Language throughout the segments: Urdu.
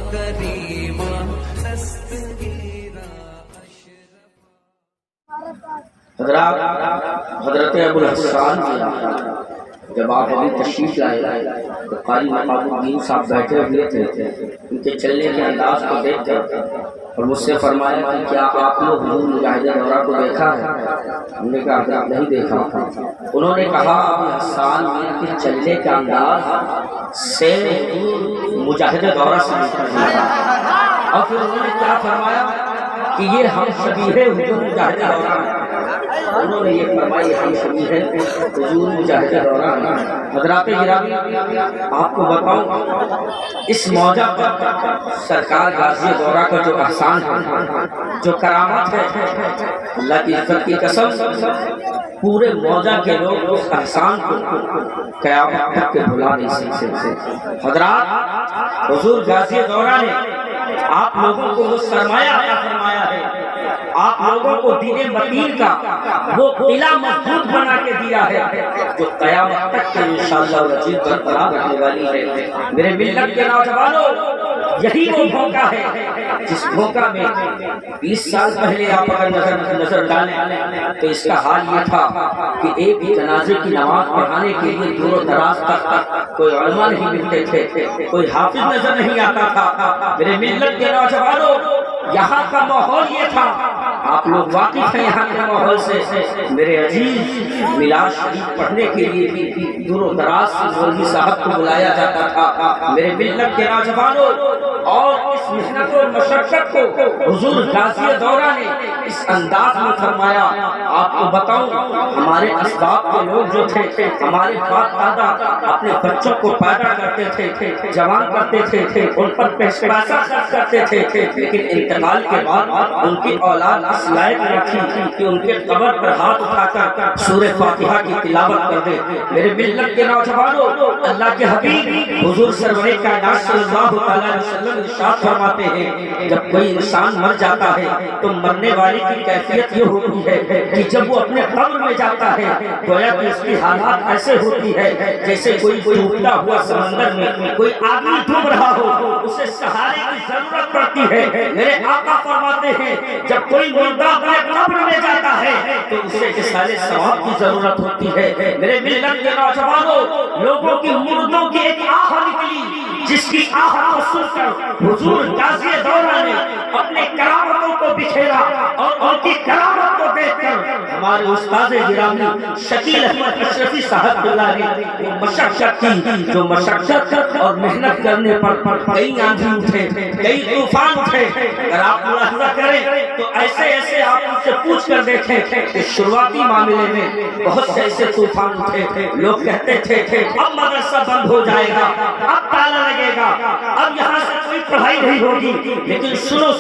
حضرت ابو الحسان جب آپ ابھی تشریف لائے تو قاری مقام الدین صاحب بیٹھے ہوئے تھے، ان کے چلنے کے انداز کو دیکھ کر اور مجھ سے فرمایا کہ کیا آپ نے حضور مجاہد دورہ کو دیکھا ہے؟ ہم نے کہا کہ نہیں دیکھا۔ انہوں نے کہا ابو حسان ان کے چلنے کا انداز سے مجاہد دورہ سے اور پھر انہوں نے کیا فرمایا کہ یہ ہم شبیہ حضور مجاہد دورہ ہیں۔ انہوں نے یہ فرمائی ہم شبیہ حضور مجاہد دورہ ہیں۔ حضرات گرامی آپ کو بتاؤں اس موجہ پر سرکار غازی دورہ کا جو احسان ہے، جو کرامت ہے، اللہ کی عزت کی قسم پورے موجہ کے لوگ اس احسان کو قیامت تک کے بھلا نہیں سکتے۔ حضرات حضور غازی دورہ نے آپ لوگوں کو وہ سرمایہ عطا فرمایا ہے، آپ لوگوں کو دین متین کا وہ قلعہ مضبوط بنا کے دیا ہے جو قیامت تک کے انشاءاللہ العزیز برقرار رہنے والی ہے۔ میرے ملت کے نوجوانوں، یہی وہ موقع ہے جس موقع میں 20 سال پہلے آپ اگر نظر ڈالیں تو اس کا حال یہ تھا کہ ایک جنازے کی نماز پڑھانے کے لیے دور و دراز تک کوئی علماء نہیں ملتے تھے، کوئی حافظ نظر نہیں آتا تھا۔ میرے ملت کے نوجوانوں، یہاں کا ماحول یہ تھا، آپ لوگ واقف ہیں یہاں کے ماحول سے۔ میرے عزیز میلاد شریف پڑھنے کے لیے بھی دور و دراز سے مولوی صاحب کو بلایا جاتا تھا۔ میرے ملت کے نوجوانوں، اور اس محنت و مشقت کو حضور غازی دورہ نے اس انداز میں فرمایا۔ آپ کو بتاؤں ہمارے اسباب کے لوگ جو تھے، ہمارے باپ دادا اپنے بچوں کو پیدا کرتے تھے، جوان کرتے تھے، ان پر پیسہ خرچ کرتے تھے، لیکن انتقال کے بعد ان کی اولاد اس لائق نہ تھی کہ ان کے قبر پر ہاتھ اٹھا کر سورہ فاتحہ کی تلاوت کر دے۔ میرے ملت کے نوجوانوں، اللہ کے حبیب حضور سرور کائنات صلی اللہ علیہ وسلم ارشاد فرماتے ہیں جب کوئی انسان مر جاتا ہے تو مرنے والے کی کیفیت یہ ہوتی ہے کہ جب وہ اپنے قبر میں جاتا ہے گویا کہ اس کی حالات ایسے ہوتی ہے جیسے کوئی ڈوبتا ہوا سمندر میں کوئی آدمی ڈوب رہا ہو، اسے سہارے کی ضرورت پڑتی ہے۔ میرے آقا فرماتے ہیں جب کوئی مردہ اپنے قبر میں جاتا ہے تو اسے اصالہ ثواب کی ضرورت ہوتی ہے۔ میرے ملت کے نوجوانوں، لوگوں کی مردوں کی ایک آہ نکلی جس کی آہ کو سن کر حضور غازی دورہ نے اپنے کرامتوں کو بکھیرا اور ان کی کرامت کو دیکھ کر ہمارے استاد گرامی شکیل احمد اشرفی صاحب اللہ نے وہ مشقت کی، جو مشقت اور محنت کرنے پر کئی آندھی اٹھے، کئی طوفان اٹھے۔ اگر آپ ملاحظہ کریں تو ایسے آپ ان سے پوچھ کر دیکھیں کہ شروعاتی معاملے میں بہت سے ایسے طوفان اٹھے، لوگ کہتے تھے اب مدرسہ بند ہو جائے گا، اب تالا لگے گا، اب یہاں سے کوئی پڑھائی نہیں ہوگی۔ لیکن سنو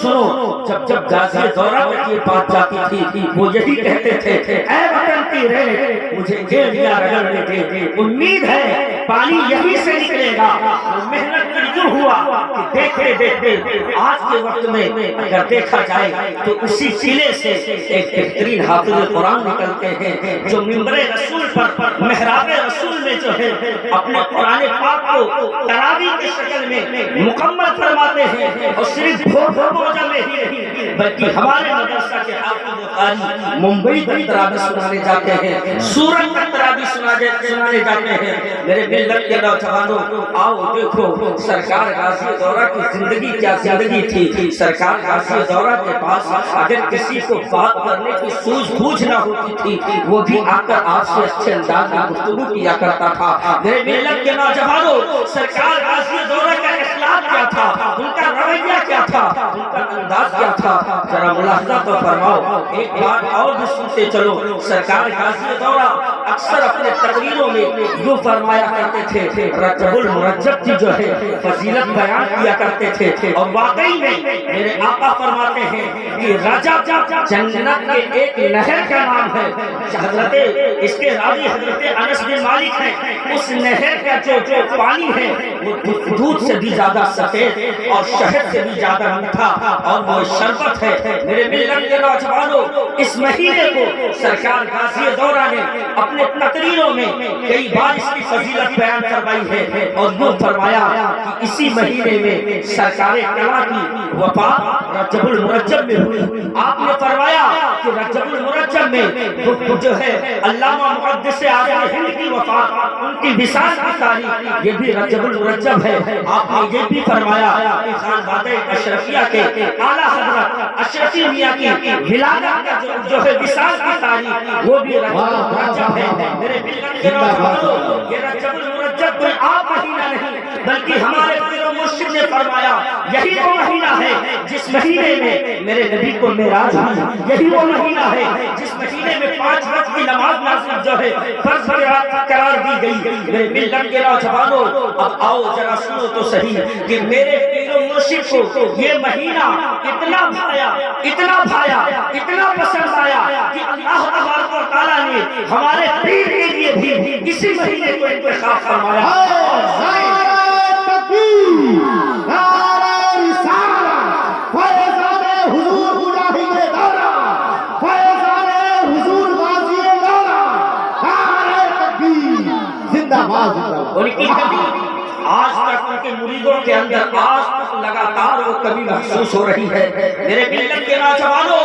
جب غازی دورہ تک یہ بات جاتی تھی وہ یہی کہتے تھے اے وطن کی ریت مجھے گیلیاں رگڑنے دے، امید ہے پانی یہی سے نکلے گا۔ محنت کر یوں ہوا کہ دیکھتے دیکھتے آج کے وقت میں اگر دیکھا جائے تو اسی قلعے سے ایک بہترین حافظ قرآن نکلتے ہیں جو منبر رسول پر محراب رسول میں جو ہے اپنے قرآن پاک کو تراویح کی شکل میں مکمل فرماتے ہیں، اور صرف بھور موجہ میں ہی نہیں بلکہ ہمارے مدرسہ کے حافظ قاری ممبئی تک تراویح سنانے جاتے ہیں، سورت تک تراویح سنانے جاتے ہیں۔ میرے ملت کے نوجوانوں، آؤ دیکھو سرکار غازی دورہ کی زندگی کیا زندگی تھی۔ سرکار غازی دورہ کے پاس اگر کسی کو بات کرنے کی سوجھ بوجھ نہ ہوتی تھی وہ بھی آ کر آپ سے اچھے انداز میں گفتگو کیا کرتا تھا۔ میرے ملت کے نوجوانوں، سرکار غازی دورہ کا اخلاق کیا تھا، ان کا رویہ کیا تھا، ان کا انداز کیا تھا، ذرا ملاحظہ تو فرماؤ۔ ایک بات اور بھی سنتے چلو، سرکار غازی دورہ اکثر اپنے تقریروں میں یوں فرمایا کرتے تھے، رجب المرجب کی جو ہے فضیلت بیان کیا کرتے تھے، اور واقعی میں میرے آقا فرماتے ہیں کہ رجب جنت کے ایک نہر کا نام ہے، حضرت اس کے راوی حضرت انس بن مالک ہیں، اس نہر کا جو پانی ہے وہ دودھ سے بھی زیادہ سفید اور شہد سے بھی زیادہ میٹھا اور وہ شربت ہے۔ میرے ملت کے نوجوانوں، اس مہینے کو سرکار غازی دورہ نے اپنے تقریروں میں کئی بار اس کی فضیلت بیان کروائی ہے اور یوں فرمایا کہ اسی مہینے میں سرکار کلا کی وفات رجب المرجب میں ہوئی۔ آپ نے فرمایا کہ رجب المرجب میں جو ہے علامہ محدث اعظم ہند کی وفات، ان کی وصال کی تاریخ یہ بھی رجب المرجب ہے۔ آپ نے یہ بھی فرمایا کہ خانواده اشرفیہ کے اعلیٰ حضرت اشرفی میاں کی ولادت کا جو ہے وصال کی تاریخ وہ بھی رجب المرجب ہے۔ میرے ملت کے نوجوانوں، یہ رجب المرجب کوئی عام مہینہ نہیں بلکہ ہمارے پیر و مرشد نے فرمایا یہی وہ مہینہ ہے جس مہینے میں میرے نبی کو معراج ہوئی، یہی وہ مہینہ ہے جس مہینے میں 5 وقت کی نماز نازل جو ہے فرض قرار دی گئی۔ میرے ملت کے نوجوانوں، اب آؤ ذرا سنو تو صحیح کہ میرے پیر و مرشد کو یہ مہینہ اتنا بھایا، اتنا بھایا، اتنا پسند آیا کہ اللہ تبارک و تعالیٰ نے ہمارے پیر کے لیے بھی اسی مہینے کو انتخاب فرمایا۔ ان کی کمی آج تک ان کے مریدوں کے اندر آج تک لگاتار وہ کمی محسوس ہو رہی ہے۔ میرے ملت کے نوجوانوں،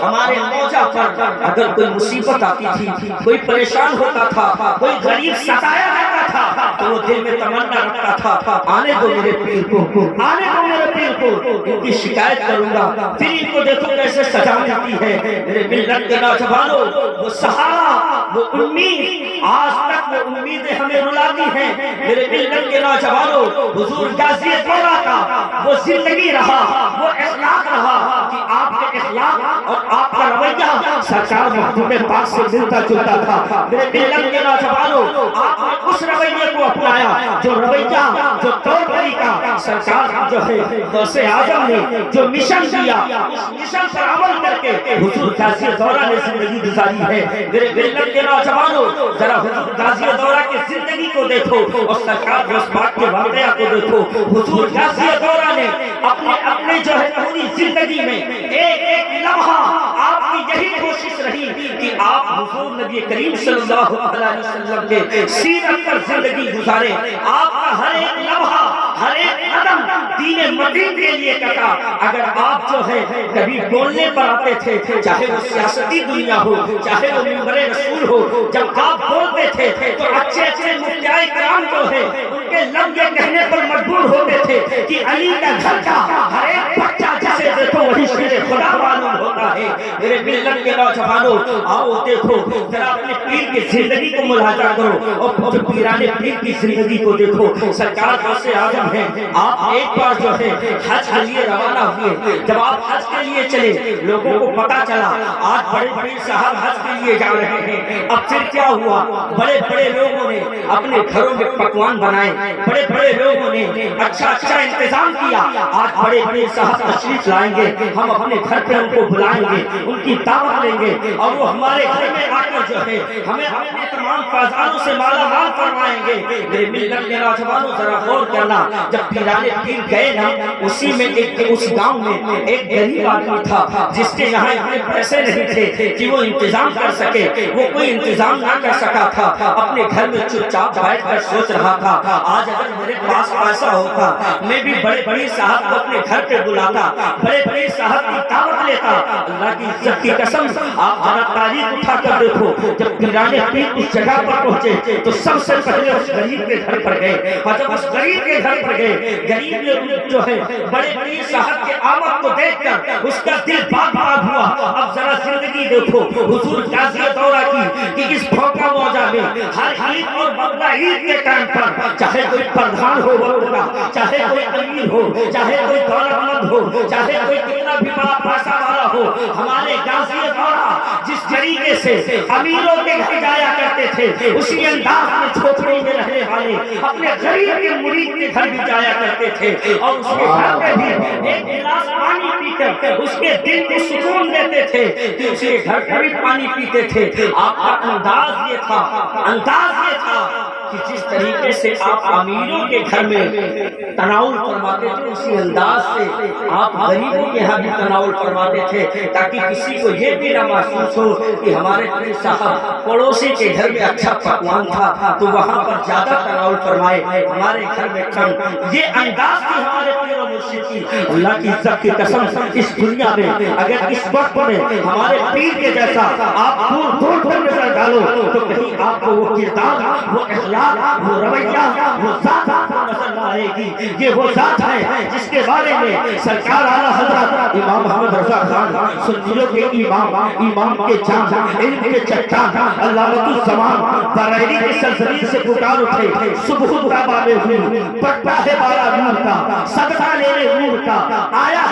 ہمارے موجہ پر اگر کوئی مصیبت آتی تھی، کوئی پریشان ہوتا تھا، کوئی غریب ستایا جاتا تھا تو وہ دل میں تمنا رکھتا تھا آنے دو میرے پیر کو، آنے دو میرے پیر کو، ان کی شکایت کروں گا، پھر ان کو دیکھو کیسے سجا جاتی ہے۔ میرے ملت کے نوجوانوں، وہ سہارا، وہ امید، آج تک وہ امیدیں ہمیں رلاتی ہیں۔ میرے ملت کے نوجوانوں، حضور غازی دورہ کا وہ زندگی رہا، وہ اخلاق رہا کہ آپ کے اخلاق اور آپ کا رویہ سرکار محبوب پاک سے ملتا جلتا تھا۔ میرے ملت کے نوجوانوں، آپ نے اس رویے کو اپنایا جو رویہ، جو طور طریقہ سرکار جو ہے غوث اعظم نے جو مشن دیا، اس مشن پر عمل کر کے حضور غازی دورہ نے زندگی گزاری ہے۔ میرے ملت کے نوجوانوں، ذرا حضور غازی دورہ کی زندگی کو دیکھو اور سرکار غوث پاک کے واقعہ کو دیکھو۔ حضور غازی دورہ نے اپنے جو ہے پوری زندگی میں ایک ایک لمحہ آپ کی یہی کوشش رہی کہ آپ حضور نبی کریم صلی اللہ علیہ وسلم کے سیرت پر زندگی گزارے۔ آپ کا ہر ایک لمحہ، ہر ایک قدم دین مدین کے لیے کٹا۔ اگر آپ جو ہے کبھی بولنے پر آتے تھے، چاہے وہ سیاستی دنیا ہو، چاہے وہ منبر رسول ہو، جب آپ بولتے تھے تو اچھے مفتیاء کرام جو ہے ان کے لب یہ کہنے پر مجبور ہوتے تھے کہ علی کا گھر کا ہر ایک بچہ جسے دیکھو وہی شیر خدا معلوم ہوتا ہے۔ میرے ملت کے نوجوانوں، آؤ دیکھو ذرا اپنے پیر کی زندگی کو ملاحظہ کرو اور پیران پیر کی زندگی کو دیکھو۔ سرکار غوث اعظم ہیں، آپ ایک بار جو ہے حج کے لیے روانہ ہوئے۔ جب آپ حج کے لیے چلے، لوگوں کو پتا چلا آج بڑے بڑے صاحب حج کے لیے جا رہے ہیں۔ اب پھر کیا ہوا؟ بڑے بڑے لوگوں نے اپنے گھروں میں پکوان بنائے، بڑے بڑے لوگوں نے اچھا انتظام کیا۔ آج بڑے بڑے صاحب تشریف لائیں گے، ہم اپنے گھر پہ ان کو بلائیں گے، ان کی دعوت لیں گے اور وہ ہمارے گھر میں آ کر جو ہے ہمیں اپنے تمام فضائلوں سے مالا مال فرمائیں گے۔ میرے ملت کے نوجوانوں، ذرا غور کرنا، جب پیران پیر گئے نا، اسی میں اس گاؤں میں ایک غریب آدمی تھا جس کے یہاں اتنے پیسے نہیں تھے کہ وہ انتظام کر سکے، وہ کوئی انتظام نہ کر سکا تھا، اپنے گھر میں چپ چاپ بیٹھ کر سوچ رہا تھا آج اگر میرے پاس پیسہ ہوتا میں بھی بڑے بڑے صاحب کو اپنے گھر پہ بلاتا، بڑے بڑے صاحب کی دعوت لیتا۔ اللہ کی عزت کی قسم، آپ ذرا تاریخ اٹھا کر دیکھو، جب پیران پیر اس جگہ پر پہنچے تو سب سے پہلے اس غریب کے گھر پر گئے، اور جب اس غریب کے گھر پر گئے، غریب جو ہے بڑے بڑے صاحب کے آمد کو دیکھ کر اس کا دل باغ باغ ہوا۔ اب ذرا زندگی دیکھو حضور غازی دورہ کی کہ اس بھوکا موجہ میں ہر عید اور بقرہ عید کے ٹائم پر چاہے کوئی پردھان ہو وقت کا، چاہے کوئی امیر ہو، چاہے کوئی دولت مند ہو، چاہے کوئی کتنا بھی بڑا پیسہ والا ہو، ہمارے غازی دورہ جس طریقے سے امیروں کے گھر جایا کرتے تھے اسی انداز میں چھوپڑوں میں رہنے والے اپنے غریب کے مرید کے گھر بھی جایا کرتے تھے اور اس کے گھر پہ بھی ایک گلاس پانی پی کر اس کے دل کو سکون دیتے تھے کہ اس کے گھر پہ بھی پانی پیتے تھے۔ آپ کا انداز یہ تھا کہ جس طریقے سے آپ امیروں کے گھر میں تناول فرماتے تھے اسی انداز سے آپ غریبوں کے یہاں بھی تناول فرماتے تھے، تاکہ کسی کو یہ بھی نہ محسوس ہو کہ ہمارے پیر صاحب پڑوسی کے گھر میں اچھا پکوان تھا تو وہاں پر زیادہ تناول فرمائے، ہمارے گھر میں کم۔ یہ انداز تھی ہمارے پیر و مرشد کی۔ اللہ کی عزت کی قسم اس دنیا میں اگر اس وقت میں ہمارے پیر کے جیسا آپ دور دور پر نظر ڈالو تو کہیں آپ کو وہ کردار، وہ اخلاق، وہ رویہ، وہ ذات نظر نہ آئے گی۔ یہ وہ ذات ہے جس کے بارے میں سرکار اعلیٰ حضرت امام محمد رضا خان سنیوں کے امام کے جان، علم کے چٹان، علامۃ الزمان بریلی کے سلسلے سے پکار اٹھے، صبح الطبع میں ہوئی، پڑتا ہے بارہ نور کا، صدقہ لینے نور کا، آیا